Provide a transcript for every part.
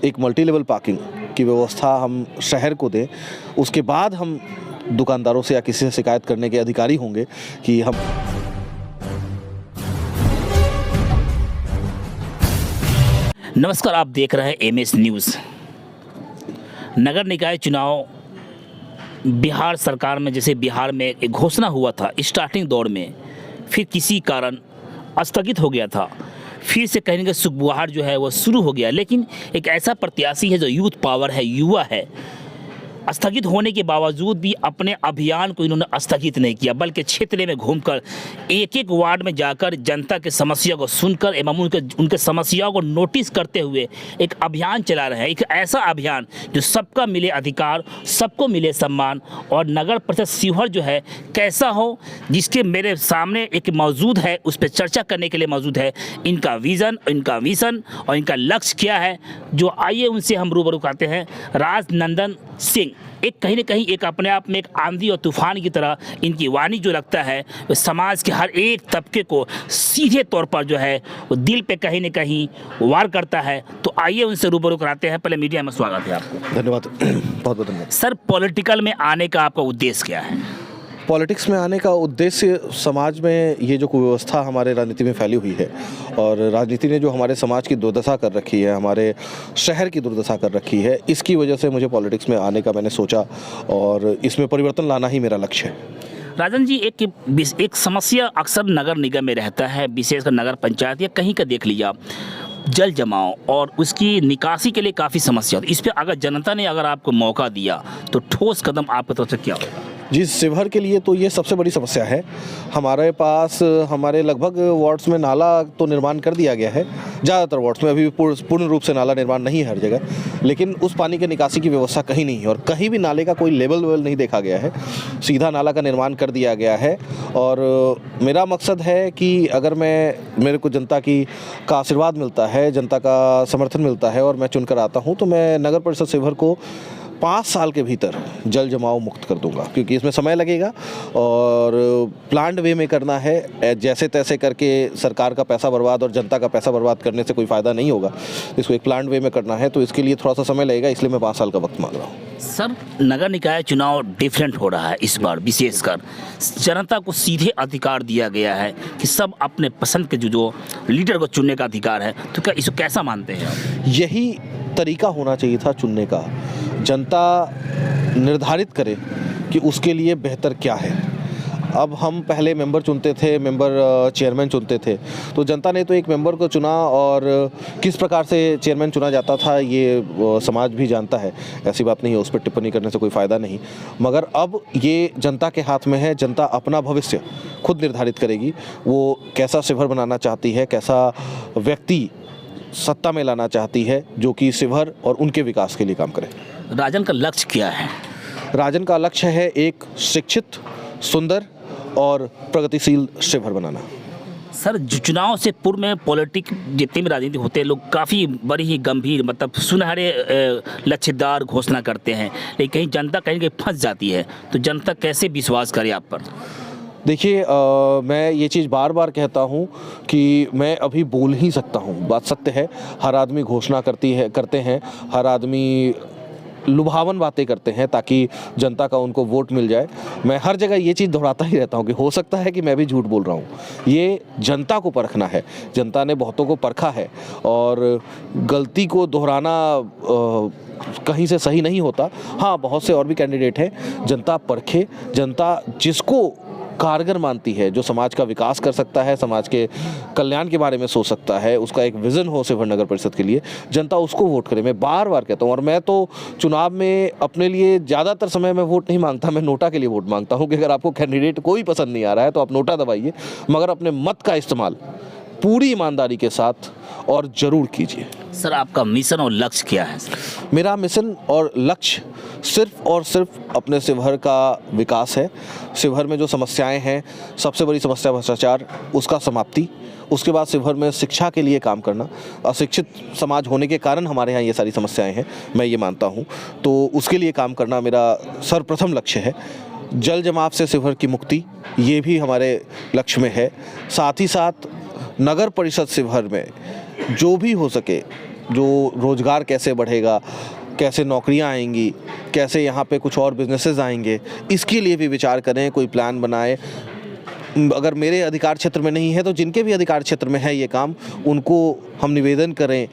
एक multi level parking की व्यवस्था हम शहर को दें, उसके बाद हम दुकानदारों से या किसी से शिकायत करने के अधिकारी होंगे कि हम। नमस्कार, आप देख रहे हैं एमएस न्यूज़। नगर निकाय चुनाव बिहार सरकार में, जैसे बिहार में एक घोषणा हुआ था स्टार्टिंग दौर में, फिर किसी कारण स्थगित हो गया था, फिर से कहीं ना कहीं सुखबुहार जो है वो शुरू हो गया। लेकिन एक ऐसा प्रत्याशी है जो यूथ पावर है, युवा है, स्थगित होने के बावजूद भी अपने अभियान को इन्होंने स्थगित नहीं किया, बल्कि क्षेत्र में घूमकर एक एक वार्ड में जाकर जनता के समस्या को सुनकर एवं उनके समस्याओं को नोटिस करते हुए एक अभियान चला रहे हैं। एक ऐसा अभियान जो सबका मिले अधिकार, सबको मिले सम्मान, और नगर परिषद शिवहर जो है कैसा हो, जिसके मेरे सामने एक मौजूद है, उस पर चर्चा करने के लिए मौजूद है। इनका विज़न, इनका मिशन और इनका लक्ष्य क्या है, जो आइए उनसे हम रूबरू करते हैं। राजनंदन सिंह एक कहीं न कहीं एक अपने आप में एक आंधी और तूफान की तरह इनकी वाणी जो लगता है वो समाज के हर एक तबके को सीधे तौर पर जो है वो दिल पे कहीं न कहीं वार करता है। तो आइए उनसे रूबरू कराते हैं। पहले मीडिया में स्वागत है आपको। धन्यवाद, बहुत बहुत धन्यवाद। सर, पॉलिटिकल में आने का आपका उद्देश्य क्या है? पॉलिटिक्स में आने का उद्देश्य समाज में ये जो कुव्यवस्था हमारे राजनीति में फैली हुई है और राजनीति ने जो हमारे समाज की दुर्दशा कर रखी है, हमारे शहर की दुर्दशा कर रखी है, इसकी वजह से मुझे पॉलिटिक्स में आने का मैंने सोचा और इसमें परिवर्तन लाना ही मेरा लक्ष्य है। राजन जी, एक समस्या अक्सर नगर निगम में रहता है, विशेषकर नगर पंचायत या कहीं का देख लीजिए आप, जल जमाव और उसकी निकासी के लिए काफ़ी समस्या होती है। इस पर अगर जनता ने अगर आपको मौका दिया तो ठोस कदम आपकी तरफ से क्या होगा? जी, शिवहर के लिए तो ये सबसे बड़ी समस्या है। हमारे पास हमारे लगभग वार्ड्स में नाला तो निर्माण कर दिया गया है, ज़्यादातर वार्ड्स में अभी पूर्ण रूप से नाला निर्माण नहीं है हर जगह, लेकिन उस पानी के निकासी की व्यवस्था कहीं नहीं है और कहीं भी नाले का कोई लेवल नहीं देखा गया है। सीधा नाला का निर्माण कर दिया गया है और मेरा मकसद है कि अगर मेरे को जनता का आशीर्वाद मिलता है, जनता का समर्थन मिलता है और मैं चुनकर आता हूँ, तो मैं नगर परिषद शिवहर को 5 साल के भीतर जल जमाव मुक्त कर दूंगा, क्योंकि इसमें समय लगेगा और प्लान्ड वे में करना है। जैसे तैसे करके सरकार का पैसा बर्बाद और जनता का पैसा बर्बाद करने से कोई फ़ायदा नहीं होगा। इसको एक प्लान्ड वे में करना है, तो इसके लिए थोड़ा सा समय लगेगा, इसलिए मैं 5 साल का वक्त मांग रहा हूँ। सर, नगर निकाय चुनाव डिफरेंट हो रहा है इस बार, विशेषकर जनता को सीधे अधिकार दिया गया है कि सब अपने पसंद के जो लीडर को चुनने का अधिकार है। तो क्या इसको कैसा मानते हैं आप? यही तरीका होना चाहिए था चुनने का। जनता निर्धारित करे कि उसके लिए बेहतर क्या है। अब हम पहले मेंबर चुनते थे, चेयरमैन चुनते थे, तो जनता ने तो एक मेंबर को चुना और किस प्रकार से चेयरमैन चुना जाता था ये समाज भी जानता है, ऐसी बात नहीं है, उस पर टिप्पणी करने से कोई फ़ायदा नहीं। मगर अब ये जनता के हाथ में है, जनता अपना भविष्य खुद निर्धारित करेगी। वो कैसा शिवहर बनाना चाहती है, कैसा व्यक्ति सत्ता में लाना चाहती है जो कि शिवहर और उनके विकास के लिए काम करे। राजन का लक्ष्य क्या है? राजन का लक्ष्य है एक शिक्षित, सुंदर और प्रगतिशील शिवहर बनाना। सर, चुनाव से पूर्व में पॉलिटिक जितने भी राजनीति होते हैं, लोग काफ़ी बड़ी ही गंभीर, मतलब सुनहरे लक्ष्यदार घोषणा करते हैं, लेकिन कहीं जनता कहीं कहीं फंस जाती है। तो जनता कैसे विश्वास करे आप पर? देखिए, मैं ये चीज़ बार बार कहता हूँ कि मैं अभी बोल ही सकता हूँ। बात सत्य है, हर आदमी घोषणा करते हैं, हर आदमी लुभावन बातें करते हैं ताकि जनता का उनको वोट मिल जाए। मैं हर जगह ये चीज़ दोहराता ही रहता हूँ कि हो सकता है कि मैं भी झूठ बोल रहा हूँ। ये जनता को परखना है, जनता ने बहुतों को परखा है और गलती को दोहराना कहीं से सही नहीं होता। हाँ, बहुत से और भी कैंडिडेट हैं, जनता परखे, जनता जिसको कारगर मानती है, जो समाज का विकास कर सकता है, समाज के कल्याण के बारे में सोच सकता है, उसका एक विज़न हो शिवहर नगर परिषद के लिए, जनता उसको वोट करे। मैं बार बार कहता हूँ और मैं तो चुनाव में अपने लिए ज़्यादातर समय में वोट नहीं मांगता, मैं नोटा के लिए वोट मांगता हूँ कि अगर आपको कैंडिडेट कोई पसंद नहीं आ रहा है तो आप नोटा दबाइए, मगर अपने मत का इस्तेमाल पूरी ईमानदारी के साथ और ज़रूर कीजिए। सर, आपका मिशन और लक्ष्य क्या है? मेरा मिशन और लक्ष्य सिर्फ और सिर्फ अपने शिवहर का विकास है। शिवहर में जो समस्याएं हैं, सबसे बड़ी समस्या भ्रष्टाचार, उसका समाप्ति। उसके बाद शिवहर में शिक्षा के लिए काम करना। अशिक्षित समाज होने के कारण हमारे यहाँ ये सारी समस्याएं हैं, मैं ये मानता हूँ, तो उसके लिए काम करना मेरा सर्वप्रथम लक्ष्य है। जल जमाव से शिवहर की मुक्ति, ये भी हमारे लक्ष्य में है। साथ ही साथ नगर परिषद शिवहर में जो भी हो सके जो रोज़गार कैसे बढ़ेगा, कैसे नौकरियां आएंगी, कैसे यहाँ पे कुछ और बिजनेसेस आएंगे, इसके लिए भी विचार करें, कोई प्लान बनाएं। अगर मेरे अधिकार क्षेत्र में नहीं है तो जिनके भी अधिकार क्षेत्र में है ये काम, उनको हम निवेदन करें,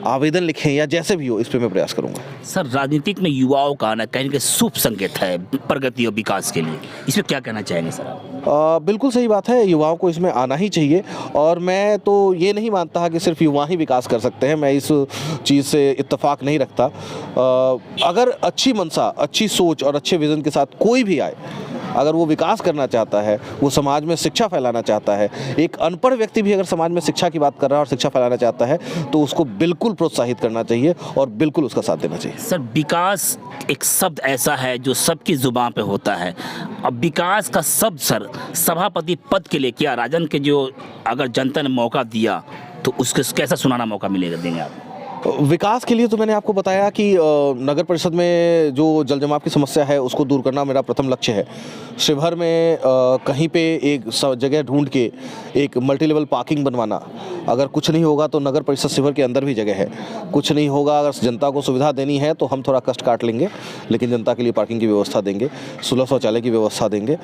आवेदन लिखें या जैसे भी हो, इस पे मैं प्रयास करूंगा। सर, राजनीतिक में युवाओं का आना कहीं ना शुभ संकेत है प्रगति और विकास के लिए, इसमें क्या कहना चाहेंगे सर आप? बिल्कुल सही बात है, युवाओं को इसमें आना ही चाहिए। और मैं तो ये नहीं मानता कि सिर्फ युवा ही विकास कर सकते हैं, मैं इस चीज़ से इत्तेफाक नहीं रखता। अगर अच्छी मनसा, अच्छी सोच और अच्छे विज़न के साथ कोई भी आए, अगर वो विकास करना चाहता है, वो समाज में शिक्षा फैलाना चाहता है, एक अनपढ़ व्यक्ति भी अगर समाज में शिक्षा की बात कर रहा है और शिक्षा फैलाना चाहता है, तो उसको बिल्कुल प्रोत्साहित करना चाहिए और बिल्कुल उसका साथ देना चाहिए। सर, विकास एक शब्द ऐसा है जो सबकी जुबान पे होता है। अब विकास का शब्द सर सभापति पद के लिए क्या राजन के जो अगर जनता ने मौका दिया तो उसके कैसा सुनाना मौका मिलेगा, देंगे आप? विकास के लिए तो मैंने आपको बताया कि नगर परिषद में जो जल जमाव की समस्या है उसको दूर करना मेरा प्रथम लक्ष्य है। शिवहर में कहीं पे एक जगह ढूंढ के एक मल्टी लेवल पार्किंग बनवाना। अगर कुछ नहीं होगा तो नगर परिषद शिवहर के अंदर भी जगह है, कुछ नहीं होगा, अगर जनता को सुविधा देनी है तो हम थोड़ा कष्ट काट लेंगे, लेकिन जनता के लिए पार्किंग की व्यवस्था देंगे, सुलभ शौचालय की व्यवस्था देंगे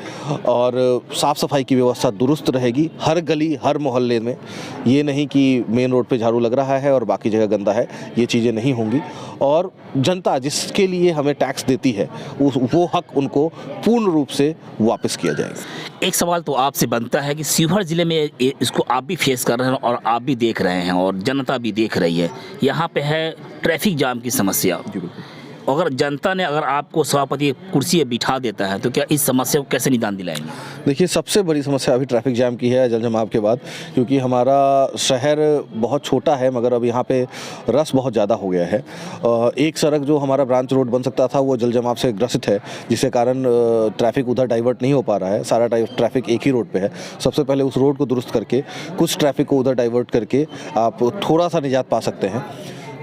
और साफ़ सफाई की व्यवस्था दुरुस्त रहेगी हर गली हर मोहल्ले में। ये नहीं कि मेन रोड पे झाड़ू लग रहा है और बाकी जगह गंदा है, ये चीज़ें नहीं होंगी। और जनता जिसके लिए हमें टैक्स देती है वो हक उनको पूर्ण रूप से वापस किया जाएगा। एक सवाल तो आपसे बनता है कि शिवहर ज़िले में इसको आप भी फेस कर रहे हैं और आप भी देख रहे हैं और जनता भी देख रही है, यहाँ पे है ट्रैफिक जाम की समस्या। अगर जनता ने अगर आपको सभापति कुर्सी पे बिठा देता है तो क्या इस समस्या को कैसे निदान दिलाएंगे? देखिए, सबसे बड़ी समस्या अभी ट्रैफिक जाम की है जल जमाव के बाद, क्योंकि हमारा शहर बहुत छोटा है मगर अब यहाँ पे रस बहुत ज़्यादा हो गया है। एक सड़क जो हमारा ब्रांच रोड बन सकता था वो जल जमाव से ग्रसित है, जिसके कारण ट्रैफिक उधर डाइवर्ट नहीं हो पा रहा है। सारा ट्रैफिक एक ही रोड पर है। सबसे पहले उस रोड को दुरुस्त करके कुछ ट्रैफिक को उधर डाइवर्ट करके आप थोड़ा सा निजात पा सकते हैं।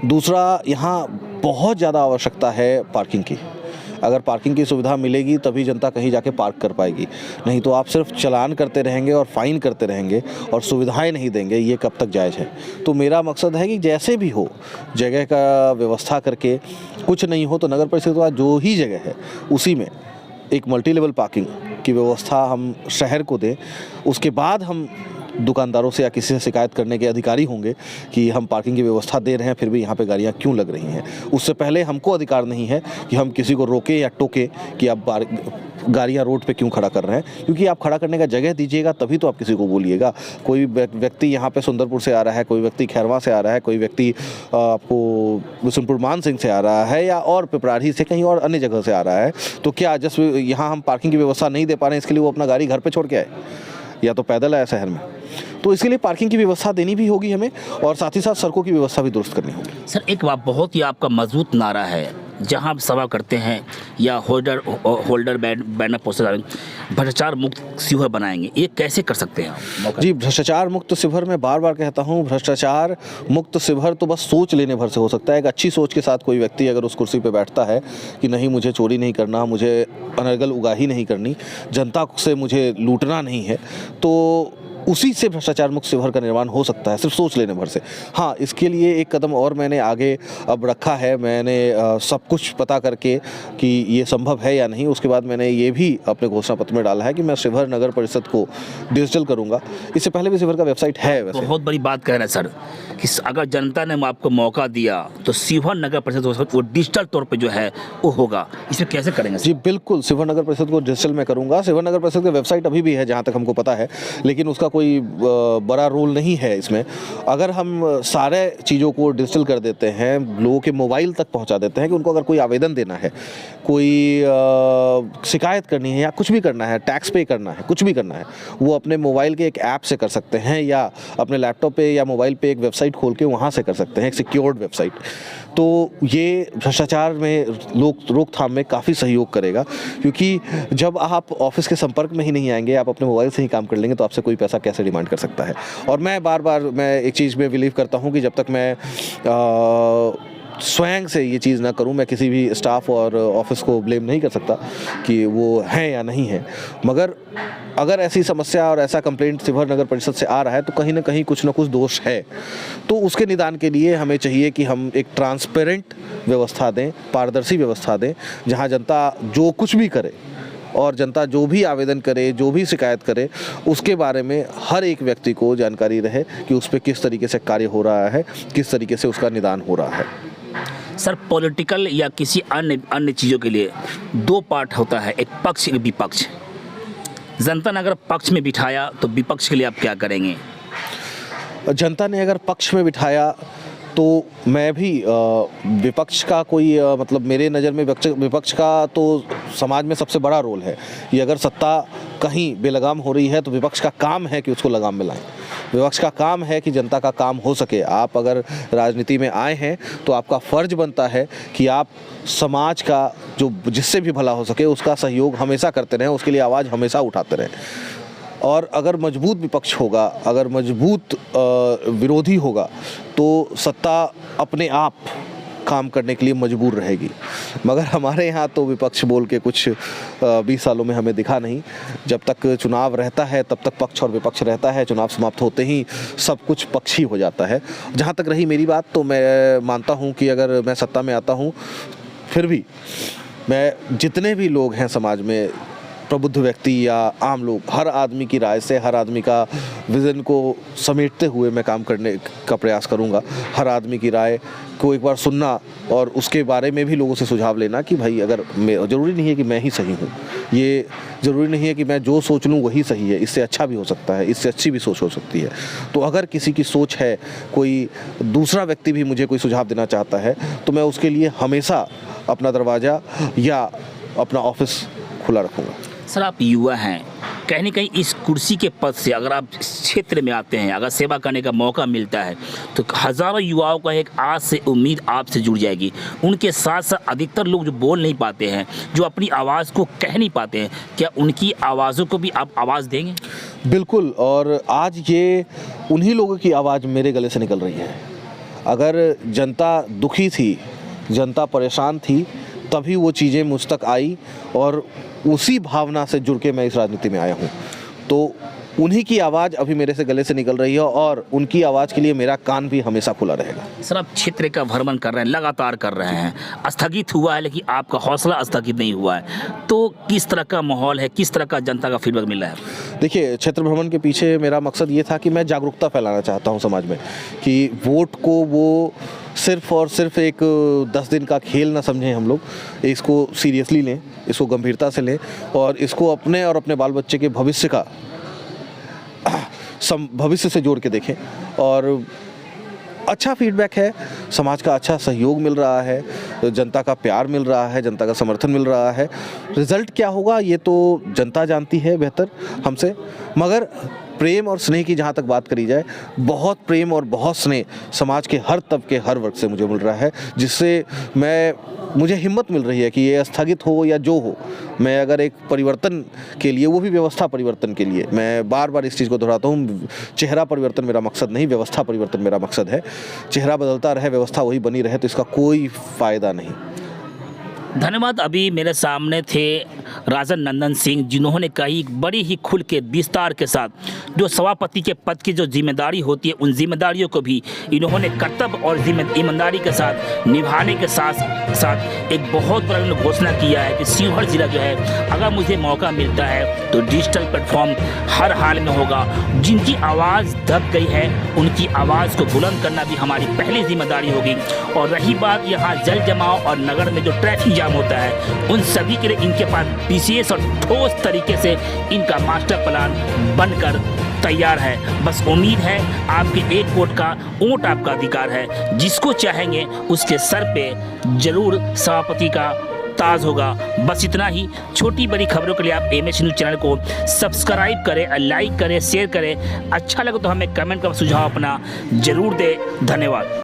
दूसरा, यहाँ बहुत ज़्यादा आवश्यकता है पार्किंग की। अगर पार्किंग की सुविधा मिलेगी तभी जनता कहीं जाके पार्क कर पाएगी, नहीं तो आप सिर्फ चालान करते रहेंगे और फाइन करते रहेंगे और सुविधाएं नहीं देंगे, ये कब तक जायज़ है? तो मेरा मकसद है कि जैसे भी हो जगह का व्यवस्था करके, कुछ नहीं हो तो नगर परिषद का जो ही जगह है उसी में एक मल्टी लेवल पार्किंग की व्यवस्था हम शहर को दें। उसके बाद हम दुकानदारों से या किसी से शिकायत करने के अधिकारी होंगे कि हम पार्किंग की व्यवस्था दे रहे हैं फिर भी यहाँ पे गाड़ियाँ क्यों लग रही हैं। उससे पहले हमको अधिकार नहीं है कि हम किसी को रोके या टोके कि आप गाड़ियाँ रोड पे क्यों खड़ा कर रहे हैं, क्योंकि आप खड़ा करने का जगह दीजिएगा तभी तो आप किसी को बोलिएगा। कोई व्यक्ति यहाँ पे सुंदरपुर से आ रहा है, कोई व्यक्ति खैरवा से आ रहा है, कोई व्यक्ति आपको बिशनपुर मान सिंह से आ रहा है या और पिपराढ़ी से कहीं और अन्य जगह से आ रहा है, तो क्या जस्ट यहाँ हम पार्किंग की व्यवस्था नहीं दे पा रहे हैं इसके लिए वो अपना गाड़ी घर पर छोड़ के आए या तो पैदल आए शहर में? तो इसके लिए पार्किंग की व्यवस्था देनी भी होगी हमें और साथ ही साथ सड़कों की व्यवस्था भी दुरुस्त करनी होगी। सर, एक बात बहुत ही आपका मजबूत नारा है, जहां आप सभा करते हैं या होल्डर बैनर पोस्टर, भ्रष्टाचार मुक्त शिवहर बनाएंगे, ये कैसे कर सकते हैं आप? जी, भ्रष्टाचार मुक्त शिवहर मैं बार बार कहता हूँ, भ्रष्टाचार मुक्त शिवहर तो बस सोच लेने भर से हो सकता है। एक अच्छी सोच के साथ कोई व्यक्ति अगर उस कुर्सी पे बैठता है कि नहीं मुझे चोरी नहीं करना, मुझे अनर्गल उगाही नहीं करनी, जनता से मुझे लूटना नहीं है, तो उसी से भ्रष्टाचार मुक्त शिवहर का निर्माण हो सकता है, सिर्फ सोच लेने भर से। हाँ, इसके लिए एक कदम और मैंने आगे अब रखा है। मैंने सब कुछ पता करके कि ये संभव है या नहीं, उसके बाद मैंने ये भी अपने घोषणा पत्र में डाला है कि मैं शिवहर नगर परिषद को डिजिटल करूंगा। इससे पहले भी शिवहर का वेबसाइट है। वैसे बहुत बड़ी बात कह रहे हैं सर कि अगर जनता ने आपको मौका दिया तो शिवहर नगर परिषद वो डिजिटल तौर पर जो है वो होगा, इसे कैसे करेंगे? जी बिल्कुल, शिवहर नगर परिषद को डिजिटल में करूँगा। शिवहर नगर परिषद की वेबसाइट अभी भी है जहाँ तक हमको पता है, लेकिन उसका कोई बड़ा रोल नहीं है इसमें। अगर हम सारे चीज़ों को डिजिटल कर देते हैं, लोगों के मोबाइल तक पहुंचा देते हैं कि उनको अगर कोई आवेदन देना है, कोई शिकायत करनी है या कुछ भी करना है, टैक्स पे करना है, कुछ भी करना है, वो अपने मोबाइल के एक ऐप से कर सकते हैं या अपने लैपटॉप पे या मोबाइल पे एक वेबसाइट खोल के वहाँ से कर सकते हैं, एक सिक्योर्ड वेबसाइट। तो ये भ्रष्टाचार में रोकथाम में काफ़ी सहयोग करेगा, क्योंकि जब आप ऑफिस के संपर्क में ही नहीं आएंगे, आप अपने मोबाइल से ही काम कर लेंगे, तो आपसे कोई पैसा कैसे डिमांड कर सकता है। और मैं बार बार एक चीज़ में बिलीव करता हूँ कि जब तक मैं स्वयं से ये चीज़ ना करूं, मैं किसी भी स्टाफ और ऑफिस को ब्लेम नहीं कर सकता कि वो हैं या नहीं हैं, मगर अगर ऐसी समस्या और ऐसा कंप्लेंट शिवहर नगर परिषद से आ रहा है तो कहीं ना कहीं कुछ ना कुछ दोष है। तो उसके निदान के लिए हमें चाहिए कि हम एक ट्रांसपेरेंट व्यवस्था दें, पारदर्शी व्यवस्था दें, जहां जनता जो कुछ भी करे और जनता जो भी आवेदन करे, जो भी शिकायत करे, उसके बारे में हर एक व्यक्ति को जानकारी रहे कि उस पर किस तरीके से कार्य हो रहा है, किस तरीके से उसका निदान हो रहा है। सर, पॉलिटिकल या किसी अन्य चीज़ों के लिए दो पार्ट होता है, एक पक्ष एक विपक्ष। जनता ने अगर पक्ष में बिठाया तो विपक्ष के लिए आप क्या करेंगे? जनता ने अगर पक्ष में बिठाया तो मैं भी विपक्ष का कोई मतलब मेरे नज़र में विपक्ष का तो समाज में सबसे बड़ा रोल है। ये अगर सत्ता कहीं बेलगाम हो रही है तो विपक्ष का काम है कि उसको लगाम में लाएं। विपक्ष का काम है कि जनता का काम हो सके। आप अगर राजनीति में आए हैं तो आपका फ़र्ज बनता है कि आप समाज का जो जिससे भी भला हो सके उसका सहयोग हमेशा करते रहें, उसके लिए आवाज़ हमेशा उठाते रहें। और अगर मजबूत विपक्ष होगा, अगर मजबूत विरोधी होगा तो सत्ता अपने आप काम करने के लिए मजबूर रहेगी। मगर हमारे यहाँ तो विपक्ष बोल के कुछ 20 सालों में हमें दिखा नहीं। जब तक चुनाव रहता है तब तक पक्ष और विपक्ष रहता है, चुनाव समाप्त होते ही सब कुछ पक्षी हो जाता है। जहाँ तक रही मेरी बात, तो मैं मानता हूँ कि अगर मैं सत्ता में आता हूँ फिर भी मैं जितने भी लोग हैं समाज में, प्रबुद्ध व्यक्ति या आम लोग, हर आदमी की राय से, हर आदमी का विज़न को समेटते हुए मैं काम करने का प्रयास करूंगा। हर आदमी की राय को एक बार सुनना और उसके बारे में भी लोगों से सुझाव लेना कि भाई अगर मैं, ज़रूरी नहीं है कि मैं ही सही हूँ, ये ज़रूरी नहीं है कि मैं जो सोच लूँ वही सही है, इससे अच्छा भी हो सकता है, इससे अच्छी भी सोच हो सकती है। तो अगर किसी की सोच है, कोई दूसरा व्यक्ति भी मुझे कोई सुझाव देना चाहता है तो मैं उसके लिए हमेशा अपना दरवाज़ा या अपना ऑफिस खुला रखूँगा। सर, आप युवा हैं, कहीं ना कहीं इस कुर्सी के पद से अगर आप इस क्षेत्र में आते हैं, अगर सेवा करने का मौका मिलता है तो हज़ारों युवाओं का एक आस से उम्मीद आपसे जुड़ जाएगी। उनके साथ साथ अधिकतर लोग जो बोल नहीं पाते हैं, जो अपनी आवाज़ को कह नहीं पाते हैं, क्या उनकी आवाज़ों को भी आप आवाज़ देंगे? बिल्कुल, और आज ये उन्हीं लोगों की आवाज़ मेरे गले से निकल रही है। अगर जनता दुखी थी, जनता परेशान थी, तभी वो चीज़ें मुझ तक आई और उसी भावना से जुड़ के मैं इस राजनीति में आया हूँ। तो उन्हीं की आवाज़ अभी मेरे से गले से निकल रही है और उनकी आवाज़ के लिए मेरा कान भी हमेशा खुला रहेगा। सर, आप क्षेत्र का भ्रमण कर रहे हैं, लगातार कर रहे हैं, स्थगित हुआ है लेकिन आपका हौसला स्थगित नहीं हुआ है, तो किस तरह का माहौल है, किस तरह का जनता का फीडबैक मिल रहा है? देखिए, क्षेत्र भ्रमण के पीछे मेरा मकसद ये था कि मैं जागरूकता फैलाना चाहता हूँ समाज में कि वोट को वो सिर्फ और सिर्फ एक 10 दिन का खेल ना समझें, हम लोग इसको सीरियसली लें, इसको गंभीरता से लें और इसको अपने और अपने बाल बच्चे के भविष्य का भविष्य से जोड़ के देखें। और अच्छा फीडबैक है, समाज का अच्छा सहयोग मिल रहा है, जनता का प्यार मिल रहा है, जनता का समर्थन मिल रहा है। रिज़ल्ट क्या होगा ये तो जनता जानती है बेहतर हमसे, मगर प्रेम और स्नेह की जहाँ तक बात करी जाए, बहुत प्रेम और बहुत स्नेह समाज के हर तबके, हर वर्ग से मुझे मिल रहा है, जिससे मुझे हिम्मत मिल रही है कि ये स्थगित हो या जो हो, मैं अगर एक परिवर्तन के लिए, वो भी व्यवस्था परिवर्तन के लिए, मैं बार बार इस चीज़ को दोहराता हूँ, चेहरा परिवर्तन मेरा मकसद नहीं, व्यवस्था परिवर्तन मेरा मकसद है। चेहरा बदलता रहे, व्यवस्था वही बनी रहे तो इसका कोई फ़ायदा नहीं। धन्यवाद। अभी मेरे सामने थे राजन नंदन सिंह, जिन्होंने कही बड़ी ही खुल के विस्तार के साथ जो सभापति के पद की जो जिम्मेदारी होती है, उन जिम्मेदारियों को भी इन्होंने कर्तव्य और ईमानदारी के साथ निभाने के साथ साथ एक बहुत बड़ा इन्होंने घोषणा किया है कि शिवहर जिला जो है, अगर मुझे मौका मिलता है तो डिजिटल प्लेटफॉर्म हर हाल में होगा। जिनकी आवाज़ दब गई है उनकी आवाज़ को बुलंद करना भी हमारी पहली जिम्मेदारी होगी। और रही बात यहाँ जल जमाव और नगर में जो ट्रैफिक जाम होता है, उन सभी के लिए इनके पास विशेष और ठोस तरीके से इनका मास्टर प्लान बनकर तैयार है। बस उम्मीद है आपके एक वोट का वोट आपका अधिकार है, जिसको चाहेंगे उसके सर पे जरूर सभापति का ताज होगा। बस इतना ही। छोटी बड़ी खबरों के लिए आप एमएस न्यूज़ चैनल को सब्सक्राइब करें, लाइक करें, शेयर करें। अच्छा लगे तो हमें कमेंट का सुझाव अपना जरूर दें। धन्यवाद।